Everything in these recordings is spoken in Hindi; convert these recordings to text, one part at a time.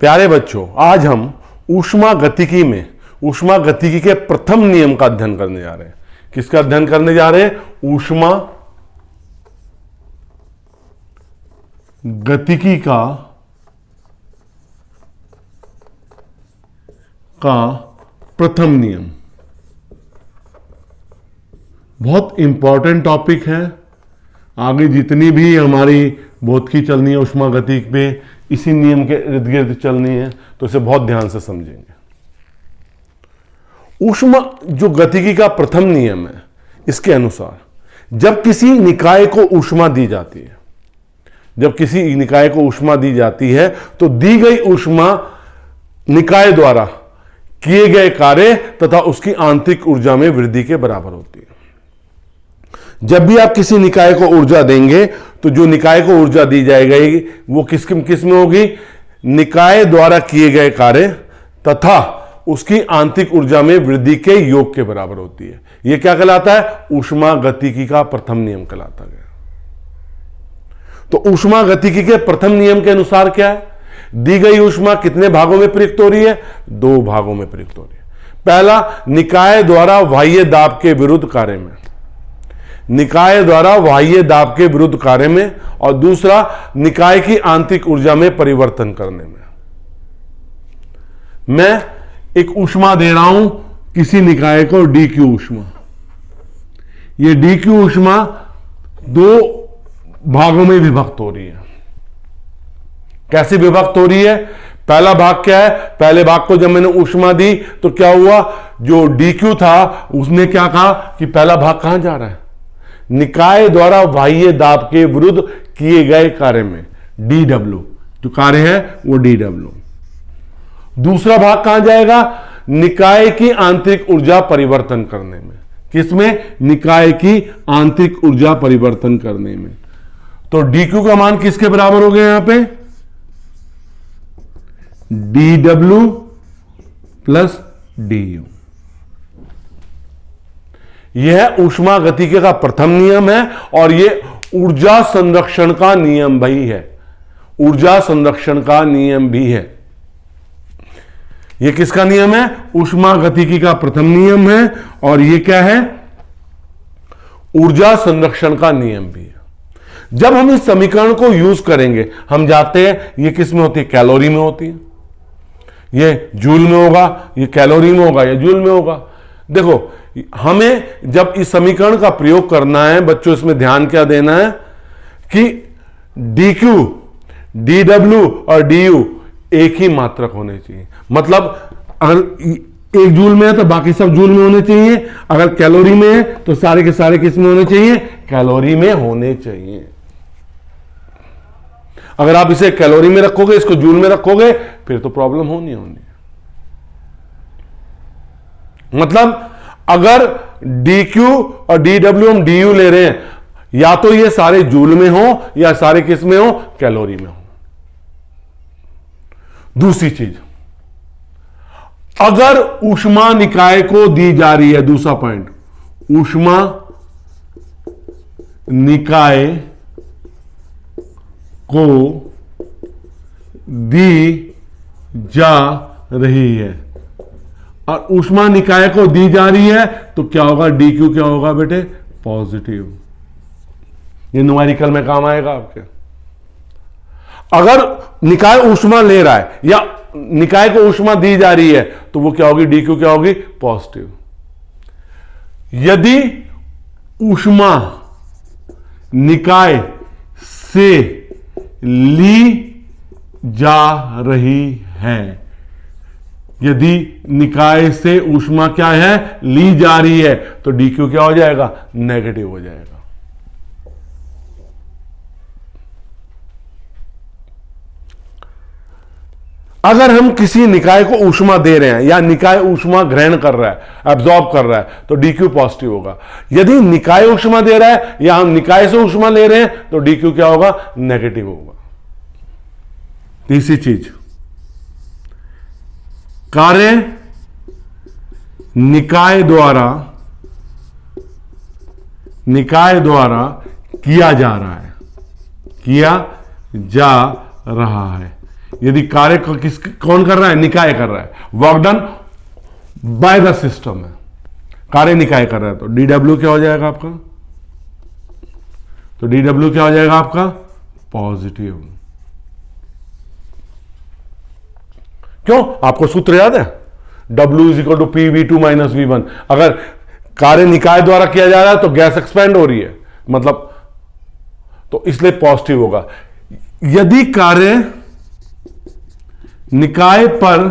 प्यारे बच्चों, आज हम ऊष्मागतिकी में ऊष्मागतिकी के प्रथम नियम का अध्ययन करने जा रहे हैं। किसका अध्ययन करने जा रहे हैं? ऊष्मागतिकी का प्रथम नियम। बहुत इंपॉर्टेंट टॉपिक है। आगे जितनी भी हमारी भौतिकी चलनी है ऊष्मागतिकी पे इसी नियम के इर्द गिर्द चलनी है, तो इसे बहुत ध्यान से समझेंगे। ऊष्मा जो गतिकी का प्रथम नियम है, इसके अनुसार जब किसी निकाय को ऊष्मा दी जाती है, तो दी गई ऊष्मा निकाय द्वारा किए गए कार्य तथा उसकी आंतरिक ऊर्जा में वृद्धि के बराबर होती है। जब भी आप किसी निकाय को ऊर्जा देंगे तो जो निकाय को ऊर्जा दी जाएगी वो किस में होगी? निकाय द्वारा किए गए कार्य तथा उसकी आंतरिक ऊर्जा में वृद्धि के योग के बराबर होती है। यह क्या कहलाता है? ऊष्मागतिकी का प्रथम नियम कहलाता है। तो ऊष्मागतिकी के प्रथम नियम के अनुसार क्या है? दी गई ऊष्मा कितने भागों में प्रयुक्त हो रही है? 2 भागों में प्रयुक्त हो रही है। पहला, निकाय द्वारा बाह्य दाब के विरुद्ध कार्य में, और दूसरा निकाय की आंतरिक ऊर्जा में परिवर्तन करने में। मैं एक ऊष्मा दे रहा हूं किसी निकाय को, डीक्यू ऊष्मा। यह डीक्यू ऊष्मा 2 भागों में विभक्त हो रही है। कैसे विभक्त हो रही है? पहला भाग क्या है? पहले भाग को जब मैंने ऊष्मा दी तो क्या हुआ? जो डीक्यू था उसने क्या कहा कि पहला भाग कहां जा रहा है? निकाय द्वारा बाह्य दाब के विरुद्ध किए गए कार्य में, डीडब्ल्यू जो कार्य है वो डीडब्ल्यू। दूसरा भाग कहां जाएगा? निकाय की आंतरिक ऊर्जा परिवर्तन करने में। किसमें? निकाय की आंतरिक ऊर्जा परिवर्तन करने में। तो डीक्यू का मान किसके बराबर हो गया यहां पे? DW plus DU. यह ऊष्मागतिकी का प्रथम नियम है और यह ऊर्जा संरक्षण का नियम भी है। यह किसका नियम है? ऊष्मागतिकी का प्रथम नियम है और यह क्या है? ऊर्जा संरक्षण का नियम भी है। जब हम इस समीकरण को यूज करेंगे, हम जानते हैं यह किस में होती है? कैलोरी में होती है। यह जूल में होगा, यह कैलोरी में होगा, यह जूल में होगा। देखो, हमें जब इस समीकरण का प्रयोग करना है बच्चों, इसमें ध्यान क्या देना है कि डीक्यू, डीडब्ल्यू और डीयू एक ही मात्रक होने चाहिए। मतलब अगर एक जूल में है तो बाकी सब जूल में होने चाहिए। अगर कैलोरी में है तो सारे के सारे किस में होने चाहिए? कैलोरी में होने चाहिए। अगर आप इसे कैलोरी में रखोगे, इसको जूल में रखोगे, फिर तो प्रॉब्लम होनी। मतलब अगर डीक्यू और डीडब्ल्यू हम डीयू ले रहे हैं, या तो ये सारे जूल में हो या सारे किस में हो? कैलोरी में हो। दूसरी चीज, अगर ऊष्मा निकाय को दी जा रही है, दूसरा पॉइंट, ऊष्मा निकाय को दी जा रही है और ऊष्मा निकाय को दी जा रही है तो क्या होगा? डीक्यू क्या होगा बेटे? पॉजिटिव। ये न्यूमेरिकल में काम आएगा आपके। अगर निकाय ऊष्मा ले रहा है या निकाय को ऊष्मा दी जा रही है तो वो क्या होगी? डीक्यू क्या होगी? पॉजिटिव। यदि ऊष्मा निकाय से ली जा रही है, यदि निकाय से ऊष्मा क्या है? ली जा रही है, तो डीक्यू क्या हो जाएगा? नेगेटिव हो जाएगा। अगर हम किसी निकाय को ऊष्मा दे रहे हैं या निकाय ऊष्मा ग्रहण कर रहा है, एब्जॉर्ब कर रहा है, तो डीक्यू पॉजिटिव होगा। यदि निकाय ऊष्मा दे रहा है या हम निकाय से ऊष्मा ले रहे हैं तो डीक्यू क्या होगा? नेगेटिव होगा। तीसरी चीज, कार्य निकाय द्वारा किया जा रहा है, किया जा रहा है। यदि कार्य कौन कर रहा है? निकाय कर रहा है। Work done by the system है, कार्य निकाय कर रहा है। तो डीडब्ल्यू क्या हो जाएगा आपका? तो डीडब्ल्यू क्या हो जाएगा आपका? पॉजिटिव। क्यों? आपको सूत्र याद है? W is equal to PV2 minus V1। अगर कार्य निकाय द्वारा किया जा रहा है तो गैस एक्सपेंड हो रही है, मतलब तो इसलिए पॉजिटिव होगा। यदि कार्य निकाय पर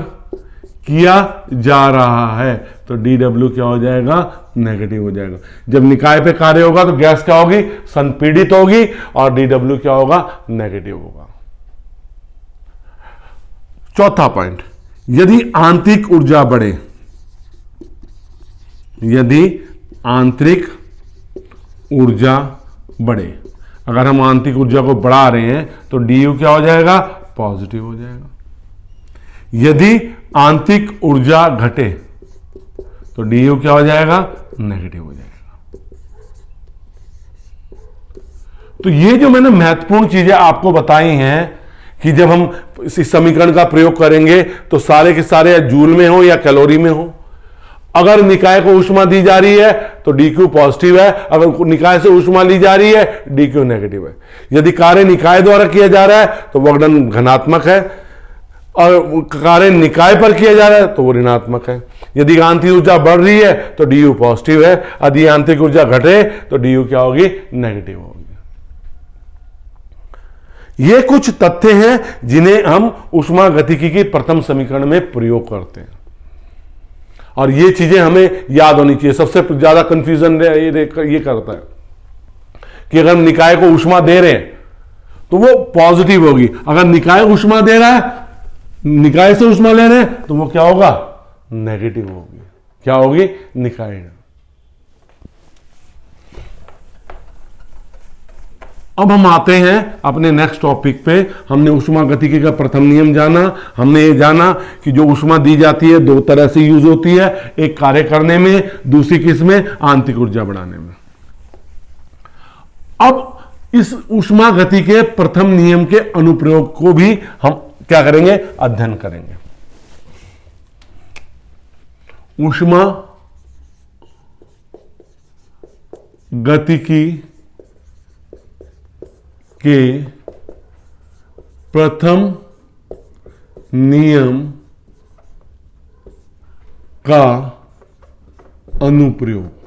किया जा रहा है तो डीडब्ल्यू क्या हो जाएगा? नेगेटिव हो जाएगा। जब निकाय पे कार्य होगा तो गैस क्या होगी? संपीड़ित होगी और डीडब्ल्यू क्या होगा? नेगेटिव होगा। चौथा पॉइंट, यदि आंतरिक ऊर्जा बढ़े, यदि आंतरिक ऊर्जा बढ़े, अगर हम आंतरिक ऊर्जा को बढ़ा रहे हैं तो डी क्या हो जाएगा? पॉजिटिव हो जाएगा। यदि आंतरिक ऊर्जा घटे तो डी क्या हो जाएगा? नेगेटिव हो जाएगा। तो ये जो मैंने महत्वपूर्ण चीजें आपको बताई हैं कि जब हम इस समीकरण का प्रयोग करेंगे तो सारे के सारे या जूल में हो या कैलोरी में हो। अगर निकाय को ऊष्मा दी जा रही है तो डीक्यू पॉजिटिव है, अगर निकाय से ऊष्मा ली जा रही है डीक्यू नेगेटिव है। यदि कार्य निकाय द्वारा किया जा रहा है तो वर्क डन धनात्मक है, और कार्य निकाय पर किया जा रहा है तो वो ऋणात्मक है। यदि आंतरिक ऊर्जा बढ़ रही है तो डी पॉजिटिव है, यदि आंतरिक ऊर्जा घटे तो डी क्या होगी? नेगेटिव होगी। ये कुछ तथ्य हैं जिन्हें हम ऊष्मागतिकी के प्रथम समीकरण में प्रयोग करते हैं, और ये चीजें हमें याद होनी चाहिए। सबसे ज्यादा कंफ्यूजन ये करता है कि अगर हम निकाय को ऊष्मा दे रहे हैं तो वो पॉजिटिव होगी, अगर निकाय ऊष्मा दे रहा है, निकाय से ऊष्मा ले रहे हैं तो वो क्या होगा? नेगेटिव होगी। क्या होगी? निकाय। अब हम आते हैं अपने नेक्स्ट टॉपिक पे। हमने ऊष्मागतिकी का प्रथम नियम जाना, हमने ये जाना कि जो ऊष्मा दी जाती है दो तरह से यूज होती है, एक कार्य करने में, दूसरी किस में? आंतरिक ऊर्जा बढ़ाने में। अब इस ऊष्मागति के प्रथम नियम के अनुप्रयोग को भी हम क्या करेंगे? अध्ययन करेंगे। ऊष्मा गतिकी के प्रथम नियम का अनुप्रयोग।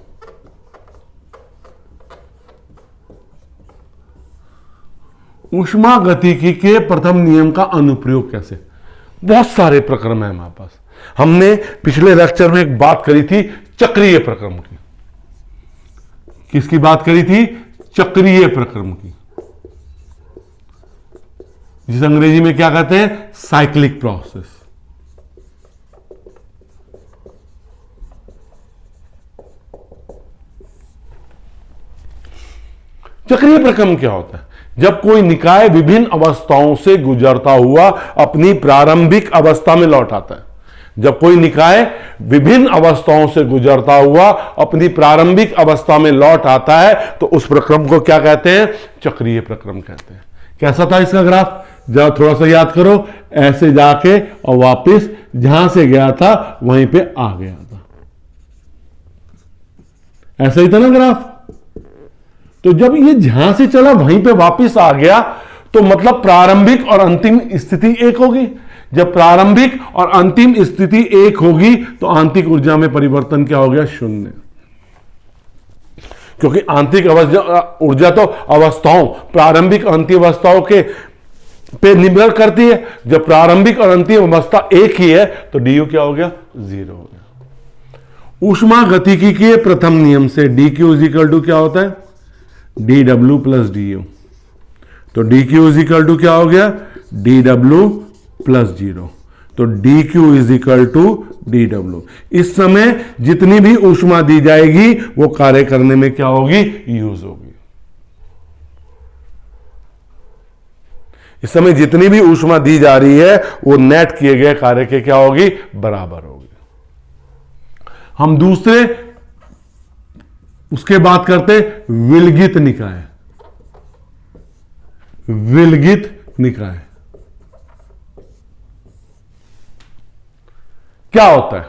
ऊष्मागतिकी के प्रथम नियम का अनुप्रयोग कैसे? बहुत सारे प्रक्रम है हमारे पास। हमने पिछले लेक्चर में एक बात करी थी चक्रीय प्रक्रम की। किसकी बात करी थी? चक्रीय प्रक्रम की, जिसे अंग्रेजी में क्या कहते हैं? Cyclic process. चक्रीय प्रक्रम क्या होता है? जब कोई निकाय विभिन्न अवस्थाओं से गुजरता हुआ अपनी प्रारंभिक अवस्था में लौट आता है। जब कोई निकाय विभिन्न अवस्थाओं से गुजरता हुआ अपनी प्रारंभिक अवस्था में लौट आता है तो उस प्रक्रम को क्या कहते हैं? चक्रीय प्रक्रम कहते हैं। कैसा था इसका ग्राफ? जरा थोड़ा सा याद करो। ऐसे जाके और वापस जहां से गया था वहीं पे आ गया था। ऐसा ही था ना ग्राफ? तो जब ये जहां से चला वहीं पे वापस आ गया तो मतलब प्रारंभिक और अंतिम स्थिति एक होगी। जब प्रारंभिक और अंतिम स्थिति एक होगी तो आंतरिक ऊर्जा में परिवर्तन क्या हो गया? शून्य। क्योंकि आंतरिक ऊर्जा तो अवस्थाओं, प्रारंभिक अंतिम अवस्थाओं के पे निर्भर करती है। जब प्रारंभिक और अंतिम अवस्था एक ही है तो डी क्या हो गया? जीरो हो गया। ऊष्मागतिकी के प्रथम नियम से D Q is equal to क्या होता है? D W plus D U. तो D Q is equal to क्या हो गया? D W plus zero. तो D Q is equal to D W. इस समय जितनी भी ऊष्मा दी जाएगी वो कार्य करने में क्या होगी? यूज होगी। इस समय जितनी भी ऊष्मा दी जा रही है वो नेट किए गए कार्य के क्या होगी? बराबर होगी। हम दूसरे उसके बात करते विलगित निकाय। विलगित निकाय। क्या होता है?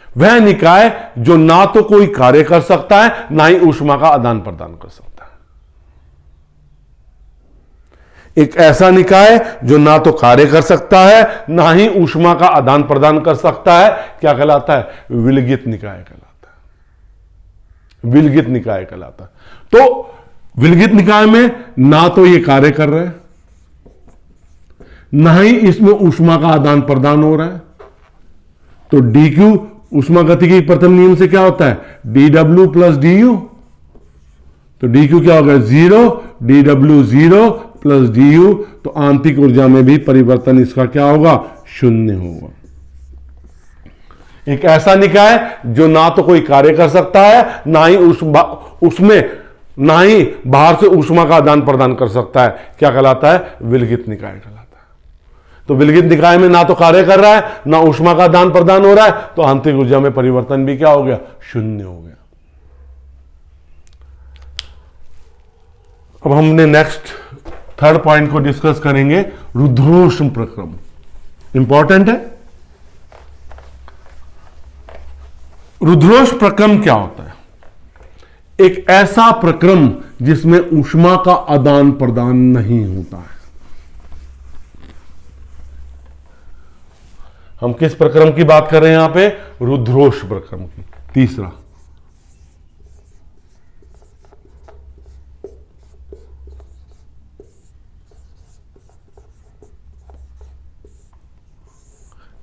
वह निकाय जो ना तो कोई कार्य कर सकता है, ना ही ऊष्मा का आदान प्रदान कर सकता है। एक ऐसा निकाय जो ना तो कार्य कर सकता है, ना ही ऊष्मा का आदान प्रदान कर सकता है, क्या कहलाता है? विलगित निकाय कहलाता है। विलगित निकाय कहलाता है। तो विलगित निकाय में ना तो ये कार्य कर रहे हैं, ना ही इसमें ऊष्मा का आदान प्रदान हो रहा है। तो dq ऊष्मा गतिकी प्रथम नियम से क्या होता है? dw plus du। तो dq क्या होगा? 0, dw 0 प्लस du। तो आंतरिक ऊर्जा में भी परिवर्तन इसका क्या होगा? शून्य होगा। एक ऐसा निकाय जो ना तो कोई कार्य कर सकता है, ना ही उसमें ना ही बाहर से ऊष्मा का आदान प्रदान कर सकता है, क्या कहलाता है? विलगित निकाय कहलाता है। तो विलगित निकाय में ना तो कार्य कर रहा है, ना ऊष्मा का आदान प्रदान हो रहा है, तो आंतरिक ऊर्जा में परिवर्तन भी क्या हो गया? शून्य हो गया। अब हमने नेक्स्ट थर्ड पॉइंट को डिस्कस करेंगे, रुद्रोष्म प्रक्रम। इंपॉर्टेंट है। रुद्रोष्म प्रक्रम क्या होता है? एक ऐसा प्रक्रम जिसमें ऊष्मा का आदान प्रदान नहीं होता है। हम किस प्रक्रम की बात कर रहे हैं यहां पे? रुद्रोष्म प्रक्रम की। तीसरा,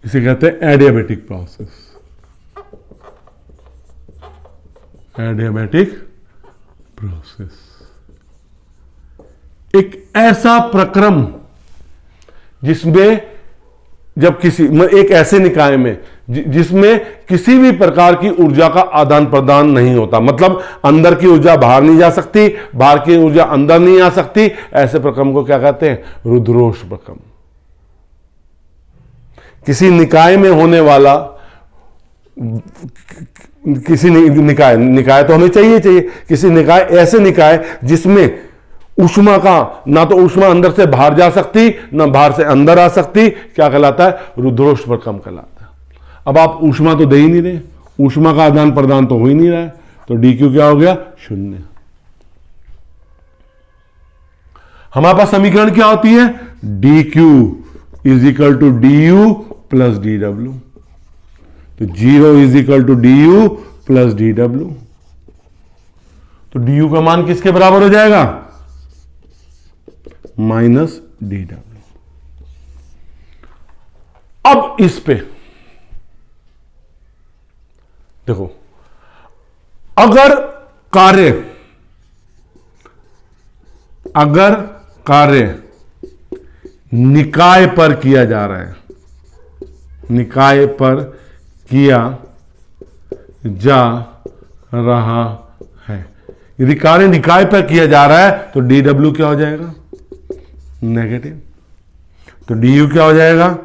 इसे कहते हैं एडियाबैटिक प्रोसेस। एडियाबैटिक प्रोसेस एक ऐसा प्रक्रम जिसमें जब एक ऐसे निकाय में जिसमें किसी भी प्रकार की ऊर्जा का आदान प्रदान नहीं होता, मतलब अंदर की ऊर्जा बाहर नहीं जा सकती, बाहर की ऊर्जा अंदर नहीं आ सकती, ऐसे प्रक्रम को क्या कहते हैं? रुद्रोष्म प्रक्रम। किसी निकाय में होने वाला, किसी निकाय तो हमें चाहिए, किसी निकाय, ऐसे निकाय जिसमें ऊष्मा का ना तो ऊष्मा अंदर से बाहर जा सकती, ना बाहर से अंदर आ सकती, क्या कहलाता है? रुद्रोष्म प्रक्रम कहलाता है। अब आप ऊष्मा तो दे ही नहीं रहे, ऊष्मा का आदान प्रदान तो हो ही नहीं रहा है, तो dq क्या हो गया? शून्य। हमारे पास समीकरण क्या होती है? dq is equal to du plus dw। तो 0 is equal to du plus dw। तो du का मान किसके बराबर हो जाएगा? Minus dw। अब इस पे देखो, अगर कार्य निकाय पर किया जा रहा है, निकाय पर किया जा रहा है, यदि कार्य निकाय पर किया जा रहा है तो dw क्या हो जाएगा? नेगेटिव। तो du क्या हो जाएगा?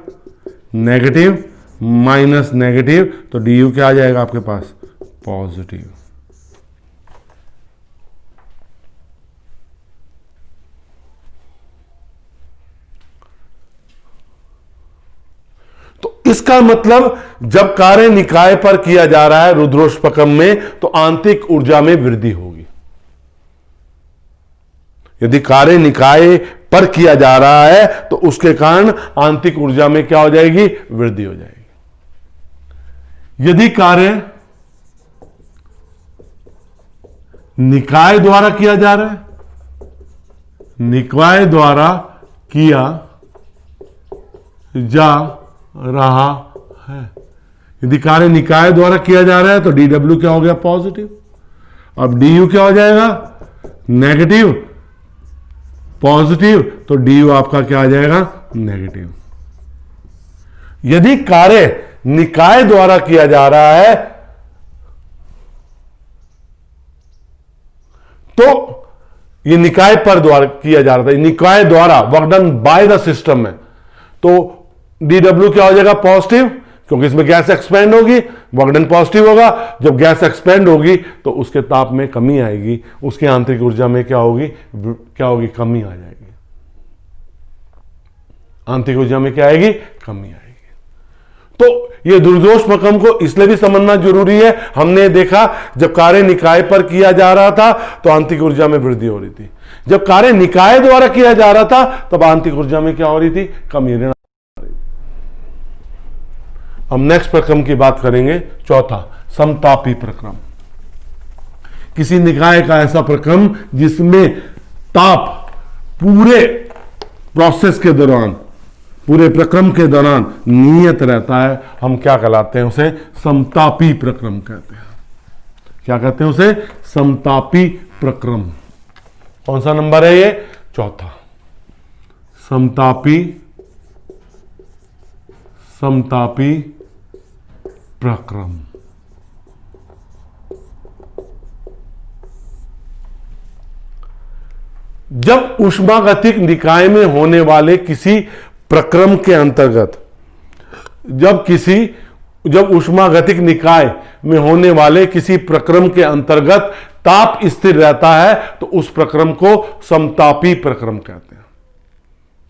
नेगेटिव माइनस नेगेटिव, तो du क्या आ जाएगा आपके पास? पॉजिटिव। तो इसका मतलब जब कार्य निकाय पर किया जा रहा है रुद्रोष्म प्रक्रम में, तो आंतरिक ऊर्जा में वृद्धि होगी। यदि कार्य निकाय पर किया जा रहा है तो उसके कारण आंतरिक ऊर्जा में क्या हो जाएगी? वृद्धि हो जाएगी। यदि कार्य निकाय द्वारा किया जा रहा है, निकाय द्वारा किया जा रहा है, यदि कार्य निकाय द्वारा किया जा रहा है तो dw क्या हो गया? पॉजिटिव। अब du क्या हो जाएगा? नेगेटिव। पॉजिटिव, तो du आपका क्या आ जाएगा? नेगेटिव। यदि कार्य निकाय द्वारा किया जा रहा है तो ये निकाय पर द्वारा किया जा रहा था, निकाय द्वारा work done by the system में, तो dw क्या हो जाएगा? पॉजिटिव, क्योंकि इसमें गैस एक्सपेंड होगी, वर्क डन पॉजिटिव होगा। जब गैस एक्सपेंड होगी तो उसके ताप में कमी आएगी, उसकी आंतरिक ऊर्जा में क्या होगी? कमी आ जाएगी। आंतरिक ऊर्जा में क्या आएगी? कमी आएगी। तो ये दुर्दोष प्रक्रम को इसलिए भी समझना जरूरी है। हमने देखा जब कार्य निकाय पर किया जा रहा था तो आंतरिक ऊर्जा में वृद्धि हो रही थी, जब कार्य निकाय द्वारा किया जा रहा था तब आंतरिक ऊर्जा में क्या हो रही थी? कमी। हम नेक्स्ट प्रक्रम की बात करेंगे, चौथा समतापी प्रक्रम। किसी निकाय का ऐसा प्रक्रम जिसमें ताप पूरे प्रोसेस के दौरान, पूरे प्रक्रम के दौरान नियत रहता है, हम क्या कहलाते हैं? उसे समतापी प्रक्रम कहते हैं। क्या कहते हैं उसे? समतापी प्रक्रम। कौन सा नंबर है ये? चौथा, समतापी प्रक्रम। जब ऊष्मागतिक निकाय में होने वाले किसी प्रक्रम के अंतर्गत, जब ऊष्मागतिक निकाय में होने वाले किसी प्रक्रम के अंतर्गत ताप स्थिर रहता है तो उस प्रक्रम को समतापी प्रक्रम कहते हैं।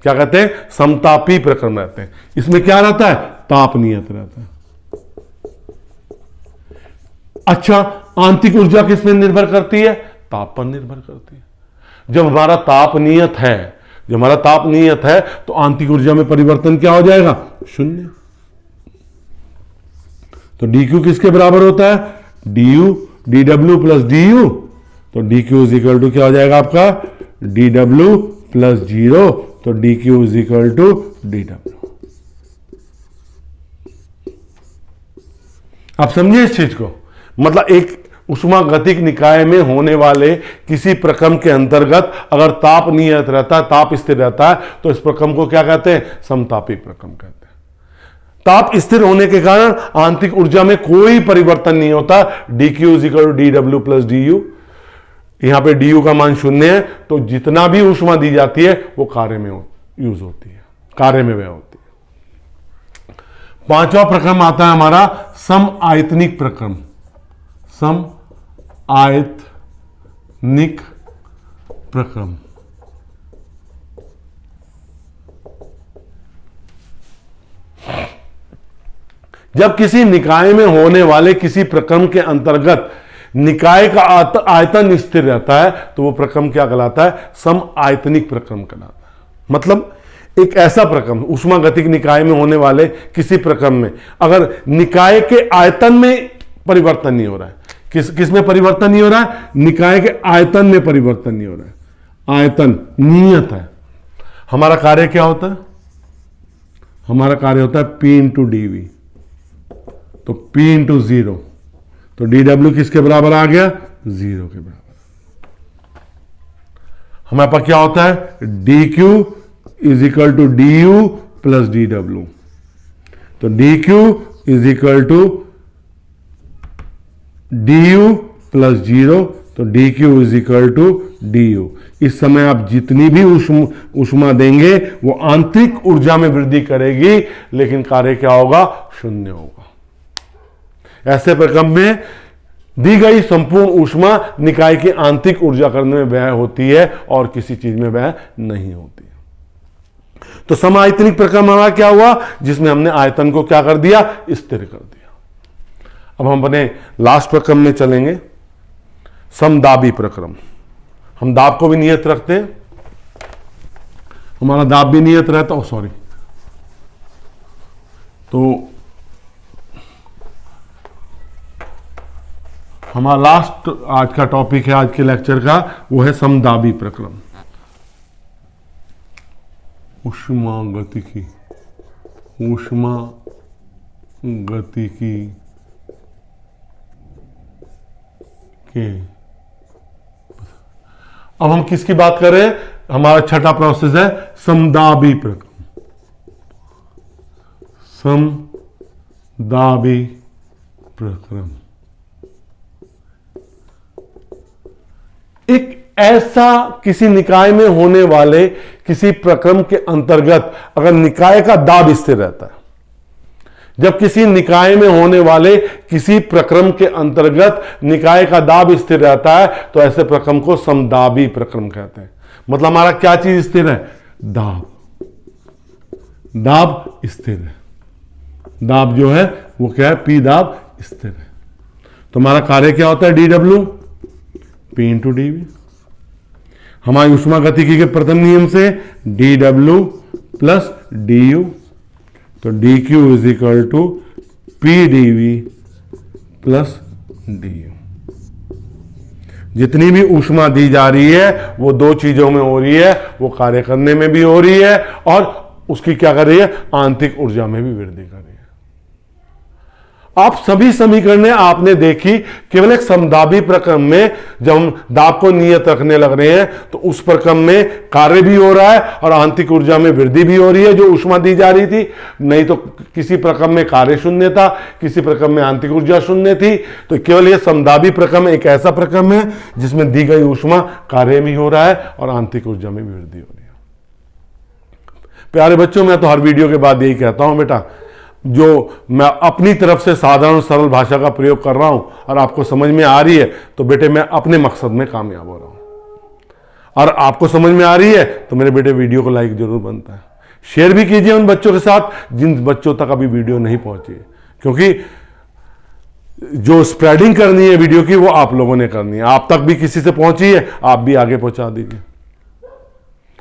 क्या कहते हैं? समतापी प्रक्रम रहते हैं। इसमें क्या रहता है? ताप नियत रहता है। अच्छा, आंतरिक ऊर्जा किस पर निर्भर करती है? ताप पर निर्भर करती है। जब हमारा ताप नियत है, तो आंतरिक ऊर्जा में परिवर्तन क्या हो जाएगा? शून्य। तो dq किसके बराबर होता है? dw plus du। तो dq इज इक्वल टू क्या हो जाएगा आपका? dw plus 0। तो dq is equal to dw। आप समझिए इस चीज को। मतलब एक ऊष्मागतिक निकाय में होने वाले किसी प्रक्रम के अंतर्गत अगर ताप नियत रहता है, ताप स्थिर रहता है, तो इस प्रक्रम को क्या कहते हैं? समतापी प्रक्रम कहते हैं। ताप स्थिर होने के कारण आंतरिक ऊर्जा में कोई परिवर्तन नहीं होता। dq is equal to dw plus du। यहां पे du का मान शून्य है, तो जितना भी ऊष्मा दी जाती है वो कार्य में यूज होती है, कार्य में व्यय होती है। पांचवा प्रक्रम आता है हमारा समआयतनिक प्रक्रम। समआयतनिक प्रक्रम। जब किसी निकाय में होने वाले किसी प्रक्रम के अंतर्गत निकाय का आयतन स्थिर रहता है तो वो प्रक्रम क्या कहलाता है? समआयतनिक प्रक्रम कहलाता है। मतलब एक ऐसा प्रक्रम, ऊष्मागतिक निकाय में होने वाले किसी प्रक्रम में अगर निकाय के आयतन में परिवर्तन नहीं हो रहा है, किस में परिवर्तन नहीं हो रहा है? निकाय के आयतन में परिवर्तन नहीं हो रहा है, आयतन नियत है। हमारा कार्य क्या होता है? हमारा कार्य होता है P इंटू dV। तो P इंटू 0, तो dw किसके बराबर आ गया? 0 के बराबर। हमारे पास क्या होता है? dq is equal to du plus dw। तो dq is equal to du plus 0। तो dq is equal to du। इस समय आप जितनी भी ऊष्मा देंगे वो आंतरिक ऊर्जा में वृद्धि करेगी, लेकिन कार्य क्या होगा? शून्य होगा। ऐसे प्रक्रम में दी गई संपूर्ण ऊष्मा निकाय की आंतरिक ऊर्जा करने में व्यय होती है और किसी चीज में व्यय नहीं होती है। तो समआयतनिक प्रक्रम हमारा क्या हुआ? जिसमें हमने आयतन को क्या कर दिया? स्थिर कर दिया। अब हम अपने लास्ट प्रक्रम में चलेंगे, समदाबी प्रक्रम। हम दाब को भी नियत रखते हैं, हमारा दाब भी नियत रहता है। सॉरी, तो हमारा लास्ट आज का टॉपिक है, आज के लेक्चर का, वो है समदाबी प्रक्रम। ऊष्मागतिकी के अब हम किसकी बात कर रहे हैं? हमारा छठा प्रोसेस है समदाबी प्रक्रम। समदाबी प्रक्रम एक ऐसा किसी निकाय में होने वाले किसी प्रक्रम के अंतर्गत अगर निकाय का दाब स्थिर रहता है, जब किसी निकाय में होने वाले किसी प्रक्रम के अंतर्गत निकाय का दाब स्थिर रहता है तो ऐसे प्रक्रम को समदाबी प्रक्रम कहते हैं। मतलब हमारा क्या चीज स्थिर है? दाब। दाब स्थिर है, दाब जो है वो क्या है, P दाब स्थिर है। तो हमारा कार्य क्या होता है, dW P इंटू dV। हमारी ऊष्मागतिकी के प्रथम नियम से dW प्लस du, तो dQ is equal to P dV plus du। जितनी भी ऊष्मा दी जा रही है वो दो चीजों में हो रही है, वो कार्य करने में भी हो रही है और उसकी क्या कर रही है, आंतरिक ऊर्जा में भी वृद्धि कर रही है। आप सभी समीकरणें आपने देखी, केवल एक समदाबी प्रक्रम में जब हम दाब को नियत रखने लग रहे हैं तो उस प्रक्रम में कार्य भी हो रहा है और आंतरिक ऊर्जा में वृद्धि भी हो रही है जो ऊष्मा दी जा रही थी। नहीं तो किसी प्रक्रम में कार्य शून्य था, किसी प्रक्रम में आंतरिक ऊर्जा शून्य थी। तो केवल यह समदाबी प्रक्रम एक ऐसा प्रक्रम है जिसमें दी गई ऊष्मा कार्य भी हो रहा है और आंतरिक ऊर्जा में भी वृद्धि हो रही है। प्यारे बच्चों, मैं तो हर वीडियो के बाद यही कहता हूं बेटा, जो मैं अपनी तरफ से साधारण सरल भाषा का प्रयोग कर रहा हूं और आपको समझ में आ रही है तो बेटे मैं अपने मकसद में कामयाब हो रहा हूं। और आपको समझ में आ रही है तो मेरे बेटे वीडियो को लाइक जरूर बनता है, शेयर भी कीजिए उन बच्चों के साथ जिन बच्चों तक अभी वीडियो नहीं पहुंची है, क्योंकि जो स्प्रेडिंग करनी है वीडियो की वो आप लोगों ने करनी है। आप तक भी किसी से पहुंची है, आप भी आगे पहुंचा दीजिए।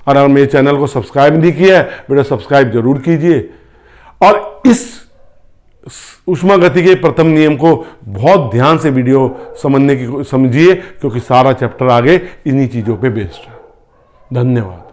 और अगर मेरे चैनल को सब्सक्राइब नहीं किया है बेटा, सब्सक्राइब जरूर कीजिए और इस ऊष्मागतिकी के प्रथम नियम को बहुत ध्यान से वीडियो समझिए, क्योंकि सारा चैप्टर आगे इन्हीं चीजों पे बेस्ड है। धन्यवाद।